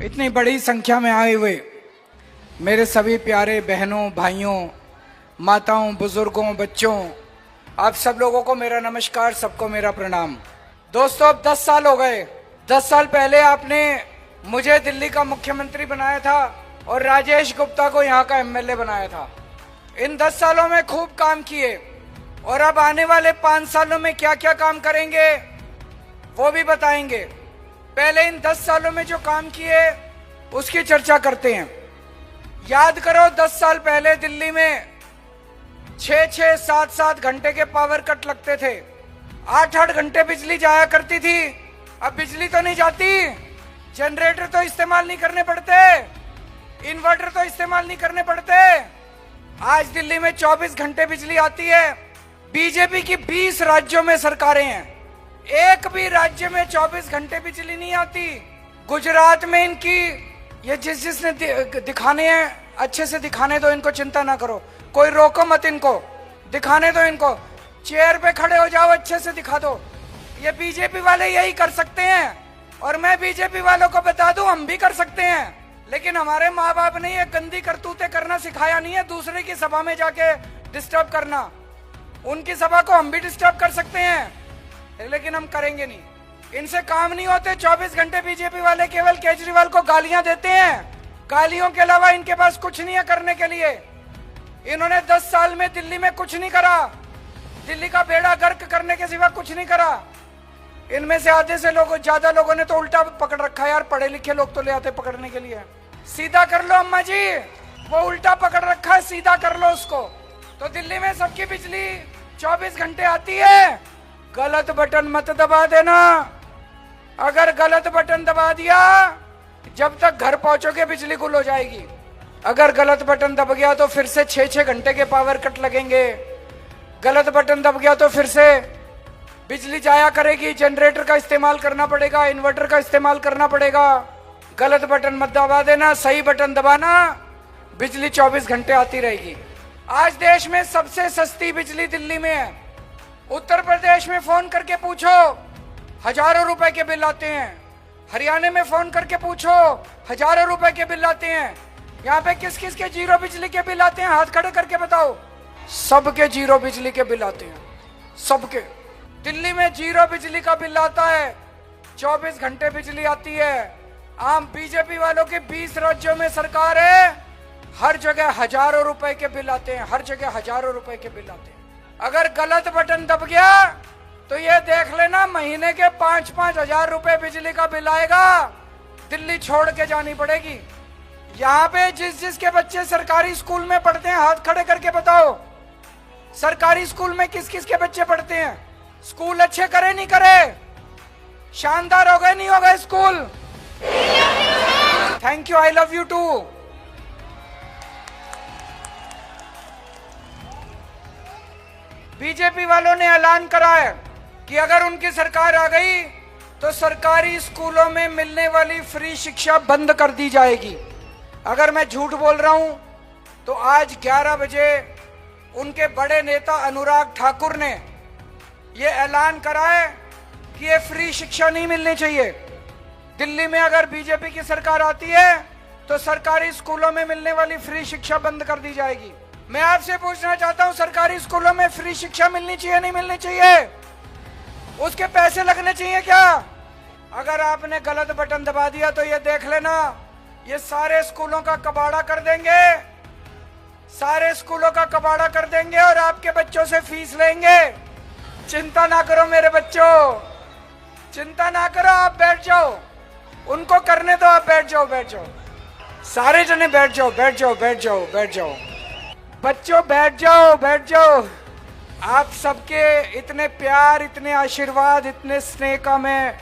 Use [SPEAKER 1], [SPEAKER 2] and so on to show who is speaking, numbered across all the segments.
[SPEAKER 1] इतनी बड़ी संख्या में आए हुए मेरे सभी प्यारे बहनों, भाइयों, माताओं, बुजुर्गों, बच्चों, आप सब लोगों को मेरा नमस्कार, सबको मेरा प्रणाम। दोस्तों, अब 10 साल हो गए। 10 साल पहले आपने मुझे दिल्ली का मुख्यमंत्री बनाया था और राजेश गुप्ता को यहाँ का एमएलए बनाया था। इन 10 सालों में खूब काम किए और अब आने वाले 5 सालों में क्या क्या काम करेंगे वो भी बताएंगे। पहले इन 10 सालों में जो काम किए उसकी चर्चा करते हैं। याद करो, 10 साल पहले दिल्ली में 6-6, 7-7 घंटे के पावर कट लगते थे। 8-8 घंटे बिजली जाया करती थी। अब बिजली तो नहीं जाती, जनरेटर तो इस्तेमाल नहीं करने पड़ते, इन्वर्टर तो इस्तेमाल नहीं करने पड़ते। आज दिल्ली में 24 घंटे बिजली आती है। बीजेपी की 20 राज्यों में सरकारें हैं, एक भी राज्य में 24 घंटे बिजली नहीं आती। गुजरात में इनकी ये जिसने दिखाने हैं अच्छे से दिखाने दो, इनको चिंता ना करो, कोई रोको मत, इनको दिखाने दो, इनको चेयर पे खड़े हो जाओ, अच्छे से दिखा दो। ये बीजेपी वाले यही कर सकते हैं और मैं बीजेपी वालों को बता दूं, हम भी कर सकते हैं। लेकिन हमारे माँ बाप ने ये गंदी करतूतें करना सिखाया नहीं है, दूसरे की सभा में जाके डिस्टर्ब करना। उनकी सभा को हम भी डिस्टर्ब कर सकते हैं लेकिन हम करेंगे नहीं। इनसे काम नहीं होते। 24 घंटे बीजेपी वाले केवल केजरीवाल को गालियां देते हैं। गालियों के अलावा इनके पास कुछ नहीं है करने के लिए। इन्होंने 10 साल में दिल्ली में कुछ नहीं करा, दिल्ली का बेड़ा गर्क करने के सिवा कुछ नहीं करा। इनमें से आधे से ज्यादा लोगों ने तो उल्टा पकड़ रखा है। यार, पढ़े लिखे लोग तो ले आते पकड़ने के लिए। सीधा कर लो अम्मा जी, वो उल्टा पकड़ रखा है, सीधा कर लो उसको। तो दिल्ली में सबकी बिजली 24 घंटे आती है। गलत बटन मत दबा देना। अगर गलत बटन दबा दिया, जब तक घर पहुंचोगे बिजली गुल हो जाएगी। अगर गलत बटन दब गया तो फिर से 6-6 घंटे के पावर कट लगेंगे। गलत बटन दब गया तो फिर से बिजली जाया करेगी, जनरेटर का इस्तेमाल करना पड़ेगा, इन्वर्टर का इस्तेमाल करना पड़ेगा। गलत बटन मत दबा देना, सही बटन दबाना, बिजली 24 घंटे आती रहेगी। आज देश में सबसे सस्ती बिजली दिल्ली में है। उत्तर प्रदेश में फोन करके पूछो, हजारों रुपए के बिल आते हैं। हरियाणा में फोन करके पूछो, हजारों रुपए के बिल आते हैं। यहाँ पे किस किस के जीरो बिजली के बिल आते हैं, हाथ खड़े करके बताओ। सबके जीरो बिजली के बिल आते हैं, सबके। दिल्ली में जीरो बिजली का बिल आता है, 24 घंटे बिजली आती है। आम बीजेपी वालों के 20 राज्यों में सरकार है, हर जगह हजारों रुपए के बिल आते हैं, हर जगह हजारों रुपए के बिल आते हैं। अगर गलत बटन दब गया तो ये देख लेना, महीने के 5-5 हजार रुपए बिजली का बिल आएगा। दिल्ली छोड़ के जानी पड़ेगी। यहाँ पे जिसके बच्चे सरकारी स्कूल में पढ़ते हैं, हाथ खड़े करके बताओ, सरकारी स्कूल में किस किस के बच्चे पढ़ते हैं? स्कूल अच्छे करे नहीं करे? शानदार हो गए नहीं हो गए school? Thank you, I love you too. BJP वालों ने ऐलान करा है कि अगर उनकी सरकार आ गई तो सरकारी स्कूलों में मिलने वाली फ्री शिक्षा बंद कर दी जाएगी। अगर मैं झूठ बोल रहा हूं तो आज 11 बजे उनके बड़े नेता अनुराग ठाकुर ने यह ऐलान करा है कि ये फ्री शिक्षा नहीं मिलनी चाहिए। दिल्ली में अगर बीजेपी की सरकार आती है तो सरकारी स्कूलों में मिलने वाली फ्री शिक्षा बंद कर दी जाएगी। मैं आपसे पूछना चाहता हूं, सरकारी स्कूलों में फ्री शिक्षा मिलनी चाहिए नहीं मिलनी चाहिए? उसके पैसे लगने चाहिए क्या? अगर आपने गलत बटन दबा दिया तो ये देख लेना, ये सारे स्कूलों का कबाड़ा कर देंगे, सारे स्कूलों का कबाड़ा कर देंगे और आपके बच्चों से फीस लेंगे। चिंता ना करो मेरे बच्चों, चिंता ना करो, आप बैठ जाओ, उनको करने दो, आप बैठ जाओ, बैठ जाओ, सारे जने बैठ जाओ, बैठ जाओ, बैठ जाओ, बैठ जाओ, बच्चों बैठ जाओ, बैठ जाओ। आप सबके इतने प्यार, इतने आशीर्वाद, इतने स्नेह का मैं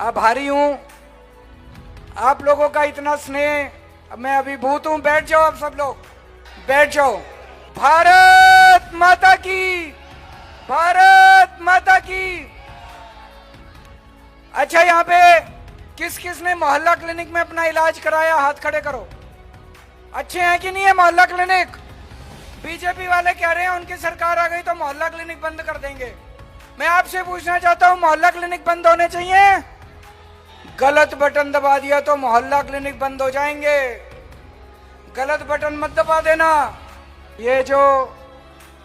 [SPEAKER 1] आभारी हूं। आप लोगों का इतना स्नेह मैं अभिभूत हूं। बैठ जाओ, आप सब लोग बैठ जाओ। भारत माता की, भारत माता की। अच्छा, यहाँ पे किस किस ने मोहल्ला क्लिनिक में अपना इलाज कराया, हाथ खड़े करो। अच्छे हैं कि नहीं है मोहल्ला क्लिनिक? बीजेपी वाले कह रहे हैं उनकी सरकार आ गई तो मोहल्ला क्लिनिक बंद कर देंगे। मैं आपसे पूछना चाहता हूं, मोहल्ला क्लिनिक बंद होने चाहिए? गलत बटन दबा दिया तो मोहल्ला क्लिनिक बंद हो जाएंगे। गलत बटन मत दबा देना। ये जो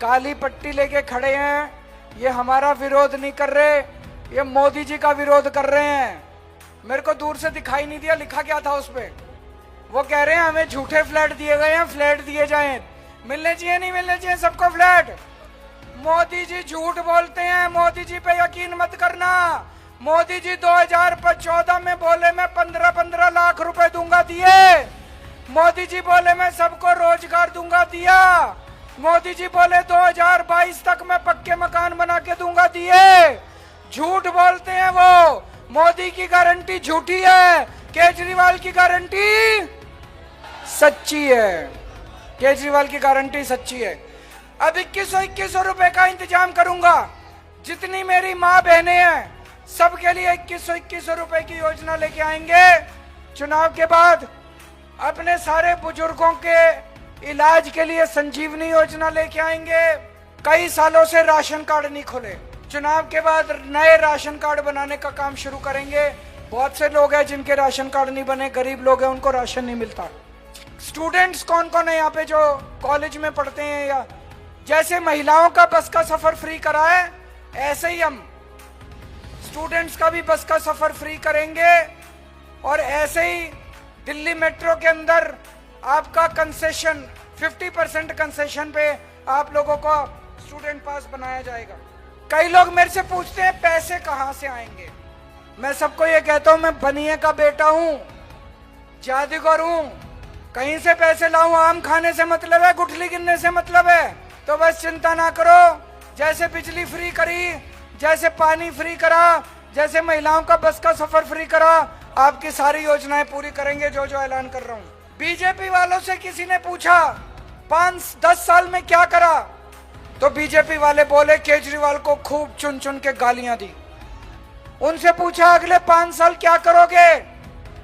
[SPEAKER 1] काली पट्टी लेके खड़े हैं, ये हमारा विरोध नहीं कर रहे, ये मोदी जी का विरोध कर रहे हैं। मेरे को दूर से दिखाई नहीं दिया लिखा क्या था उस पे। वो कह रहे हैं हमें झूठे फ्लैट दिए गए हैं, फ्लैट दिए जाएं। मिलने चाहिए नहीं मिलने चाहिए सबको फ्लैट। मोदी जी झूठ बोलते हैं, मोदी जी पे यकीन मत करना। मोदी जी 2014 में बोले मैं 15-15 लाख रुपए दूंगा, दिए। मोदी जी बोले मैं सबको रोजगार दूंगा, दिया। मोदी जी बोले 2022 तक मैं पक्के मकान बना के दूंगा, दिए। झूठ बोलते हैं वो। मोदी की गारंटी झूठी है, केजरीवाल की गारंटी सच्ची है। केजरीवाल की गारंटी सच्ची है। अब 2100 रुपए का इंतजाम करूंगा। जितनी मेरी माँ बहनें हैं सबके लिए 2100 रुपए की योजना लेके आएंगे। चुनाव के बाद अपने सारे बुजुर्गों के इलाज के लिए संजीवनी योजना लेके आएंगे। कई सालों से राशन कार्ड नहीं खुले, चुनाव के बाद नए राशन कार्ड बनाने का काम शुरू करेंगे। बहुत से लोग हैं जिनके राशन कार्ड नहीं बने, गरीब लोग हैं, उनको राशन नहीं मिलता। स्टूडेंट्स कौन कौन है यहाँ पे जो कॉलेज में पढ़ते हैं, या जैसे महिलाओं का बस का सफर फ्री करा है, ऐसे ही हम स्टूडेंट्स का भी बस का सफर फ्री करेंगे। और ऐसे ही दिल्ली मेट्रो के अंदर आपका कंसेशन 50% कंसेशन पे आप लोगों को स्टूडेंट पास बनाया जाएगा। कई लोग मेरे से पूछते हैं पैसे कहां से आएंगे। मैं सबको ये कहता हूं मैं बनिए का बेटा हूं, जादूगर हूं, कहीं से पैसे लाऊं। आम खाने से मतलब है, गुठली गिनने से मतलब है। तो बस चिंता ना करो। जैसे बिजली फ्री करी, जैसे पानी फ्री करा, जैसे महिलाओं का बस का सफर फ्री करा, आपकी सारी योजनाएं पूरी करेंगे जो जो ऐलान कर रहा हूं। बीजेपी वालों से किसी ने पूछा 5-10 साल में क्या करा, तो बीजेपी वाले बोले केजरीवाल को खूब चुन चुन के गालियां दी। उनसे पूछा अगले 5 साल क्या करोगे,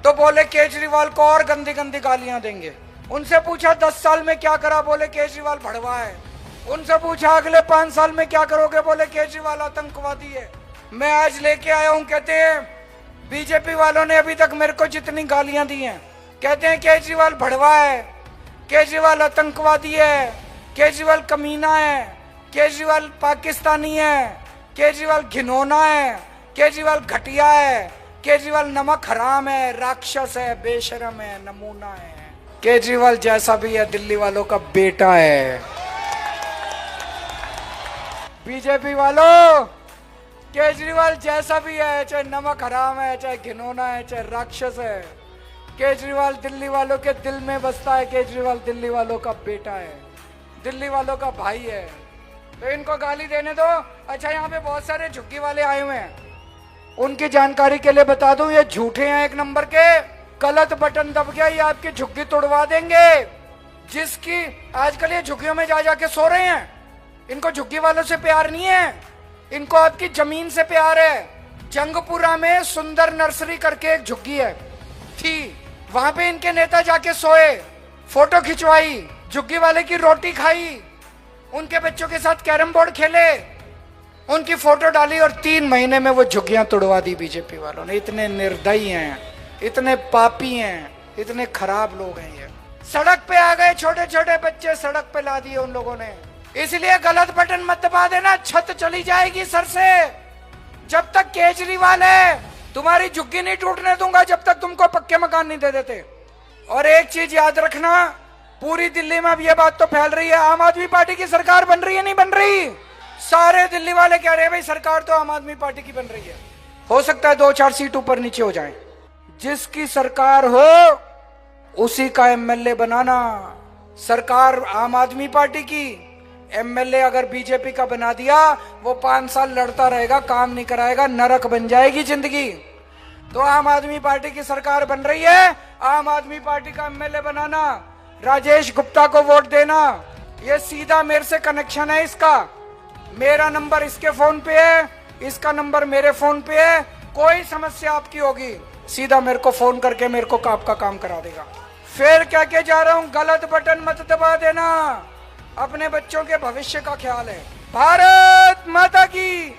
[SPEAKER 1] तो बोले केजरीवाल को और गंदी गंदी गालियां देंगे। उनसे पूछा 10 साल में क्या करा, बोले केजरीवाल भड़वा है। उनसे पूछा अगले 5 साल में क्या करोगे, बोले केजरीवाल आतंकवादी है। मैं आज लेके आया हूं, कहते हैं बीजेपी वालों ने अभी तक मेरे को जितनी गालियां दी हैं, कहते हैं केजरीवाल भड़वा है, केजरीवाल आतंकवादी है, केजरीवाल कमीना है, केजरीवाल पाकिस्तानी है, केजरीवाल घिनौना है, केजरीवाल घटिया है, केजरीवाल नमक हराम है, राक्षस है, बेशरम है, नमूना है। केजरीवाल जैसा भी है दिल्ली वालों का बेटा है। बीजेपी वालों, केजरीवाल जैसा भी है, चाहे नमक हराम है, चाहे घिनौना है, चाहे राक्षस है, केजरीवाल दिल्ली वालों के दिल में बसता है। केजरीवाल दिल्ली वालों का बेटा है, दिल्ली वालों का भाई है। तो इनको गाली देने दो। अच्छा, यहाँ पे बहुत सारे झुग्गी वाले आए हुए हैं, उनकी जानकारी के लिए बता दूं, ये झूठे हैं एक नंबर के। गलत बटन दब गया, ये आपकी झुग्गी तोड़वा देंगे। जिसकी आजकल ये झुग्गियों में जा जाके सो रहे हैं, इनको झुग्गी वालों से प्यार नहीं है, इनको आपकी जमीन से प्यार है। जंगपुरा में सुंदर नर्सरी करके एक झुग्गी है थी, वहां पे इनके नेता जाके सोए, फोटो खिंचवाई, झुग्गी वाले की रोटी खाई, उनके बच्चों के साथ कैरम बोर्ड खेले, उनकी फोटो डाली, और 3 महीने में वो झुग्गियां तोड़वा दी बीजेपी वालों ने। इतने निर्दयी हैं, इतने पापी हैं, इतने खराब लोग हैं ये। सड़क पे आ गए, छोटे छोटे बच्चे सड़क पे ला दिए उन लोगों ने। इसलिए गलत बटन मत दबा देना, छत चली जाएगी सर से। जब तक केजरीवाल है तुम्हारी झुग्गी नहीं टूटने दूंगा, जब तक तुमको पक्के मकान नहीं दे देते। और एक चीज याद रखना, पूरी दिल्ली में अब ये बात तो फैल रही है आम आदमी पार्टी की सरकार बन रही है, नहीं बन रही। सारे दिल्ली वाले कह रहे हैं भाई सरकार तो आम आदमी पार्टी की बन रही है। हो सकता है 2-4 सीट ऊपर नीचे हो जाए। जिसकी सरकार हो उसी का एमएलए बनाना। सरकार आम आदमी पार्टी की, एमएलए अगर बीजेपी का बना दिया, वो 5 साल लड़ता रहेगा, काम नहीं कराएगा, नरक बन जाएगी जिंदगी। तो आम आदमी पार्टी की सरकार बन रही है, आम आदमी पार्टी का एमएलए बनाना, राजेश गुप्ता को वोट देना। ये सीधा मेरे से कनेक्शन है इसका। मेरा नंबर इसके फोन पे है, इसका नंबर मेरे फोन पे है। कोई समस्या आपकी होगी सीधा मेरे को फोन करके मेरे को आपका काम करा देगा। फिर कह के जा रहा हूं, गलत बटन मत दबा देना, अपने बच्चों के भविष्य का ख्याल है। भारत माता की